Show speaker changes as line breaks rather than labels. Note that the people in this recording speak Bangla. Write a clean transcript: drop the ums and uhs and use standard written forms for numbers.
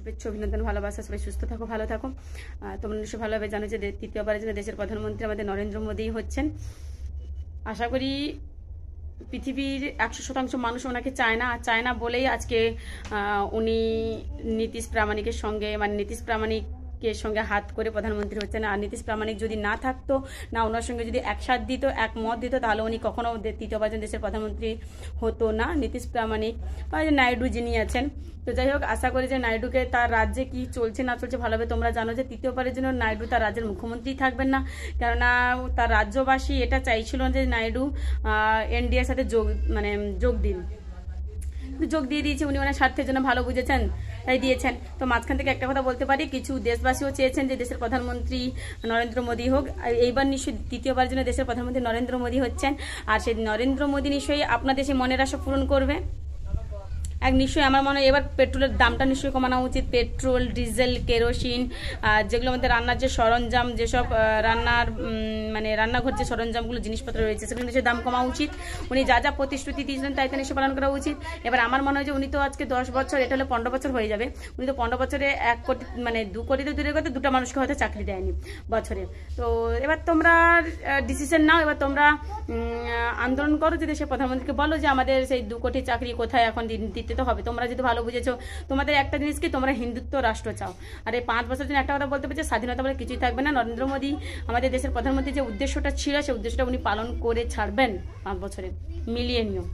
শুভেচ্ছা অভিনন্দন ভালোবাসা, সবাই সুস্থ থাকো, ভালো থাকো। তোমরা নিশ্চয়ই ভালোভাবে জানো যে তৃতীয়বারের জন্য দেশের প্রধানমন্ত্রী আমাদের নরেন্দ্র মোদী হচ্ছেন। আশা করি পৃথিবীর 100% মানুষ ওনাকে চায় না, আর চায় না বলেই আজকে উনি নীতিশ প্রামাণিকের সঙ্গে, মানে নীতিশ প্রামাণিকের সঙ্গে হাত করে প্রধানমন্ত্রী হচ্ছেন। আর নীতিশ প্রামাণিক যদি না থাকতো, না ওনার সঙ্গে যদি একসাথ দিত, একমত দিত, তাহলে উনি কখনো তৃতীয়বার দেশের প্রধানমন্ত্রী হতো না। নীতিশ প্রামাণিক বা নাইডু যিনি আছেন, তো যাই হোক, আশা করি যে নাইডুকে তার রাজ্যে কি চলছে না চলছে ভালোভাবে তোমরা জানো যে তৃতীয়বারের জন্য নাইডু তার রাজ্যের মুখ্যমন্ত্রী থাকবেন না, কেননা তার রাজ্যবাসী এটা চাইছিল যে নাইডু এনডিএর সাথে যোগ দিন, যোগ দিয়ে দিয়েছে। উনি ওনার স্বার্থের জন্য ভালো বুঝেছেন, তাই দিয়েছেন। তো মাঝখান থেকে একটা কথা বলতে পারি, কিছু দেশবাসীও চেয়েছেন যে দেশের প্রধানমন্ত্রী নরেন্দ্র মোদী হোক। এইবার নিশ্চয়ই তৃতীয়বার জন্য দেশের প্রধানমন্ত্রী নরেন্দ্র মোদী হচ্ছেন, আর সেই নরেন্দ্র মোদী নিশ্চয়ই আপনাদের সেই মনের আশা পূরণ করবে। নিশ্চয়ই আমার মনে হয় এবার পেট্রোলের দামটা নিশ্চয়ই কমানো উচিত। পেট্রোল, ডিজেল, কেরোসিন, যেগুলো আমাদের রান্নার যে সরঞ্জাম, যেসব রান্নাঘর যে সরঞ্জামগুলো জিনিসপত্র রয়েছে, সেগুলো নিশ্চয়ই দাম কমা উচিত। উনি যা যা প্রতিশ্রুতি দিয়েছিলেন তাই তা নিশ্চয়ই পালন করা উচিত। এবার আমার মনে হয় যে উনি তো আজকে 10 বছর, এটা হলে 15 বছর হয়ে যাবে। উনি তো 15 বছরে 1 কোটি, 2 কোটি তো দূরের কথা, 2টা মানুষকে হয়তো চাকরি দেয়নি বছরে। তো এবার তোমরা ডিসিশন নাও, এবার তোমরা আন্দোলন করো, যে দেশের প্রধানমন্ত্রীকে বলো যে আমাদের সেই 2 কোটি চাকরি কোথায় এখন দিতে তো হবে। তোমরা যদি ভালো বুঝেছো, তোমাদের একটা জিনিস কি, তোমরা হিন্দুত্ব রাষ্ট্র চাও। আর এই 5 বছর জন্য একটা কথা বলতে পারছি, স্বাধীনতা বলে কিছুই থাকবে না। নরেন্দ্র মোদী আমাদের দেশের প্রধানমন্ত্রী যে উদ্দেশ্যটা ছিল, সেই উদ্দেশ্যটা উনি পালন করে ছাড়বেন 5 বছরে, মিলিয়ে নিও।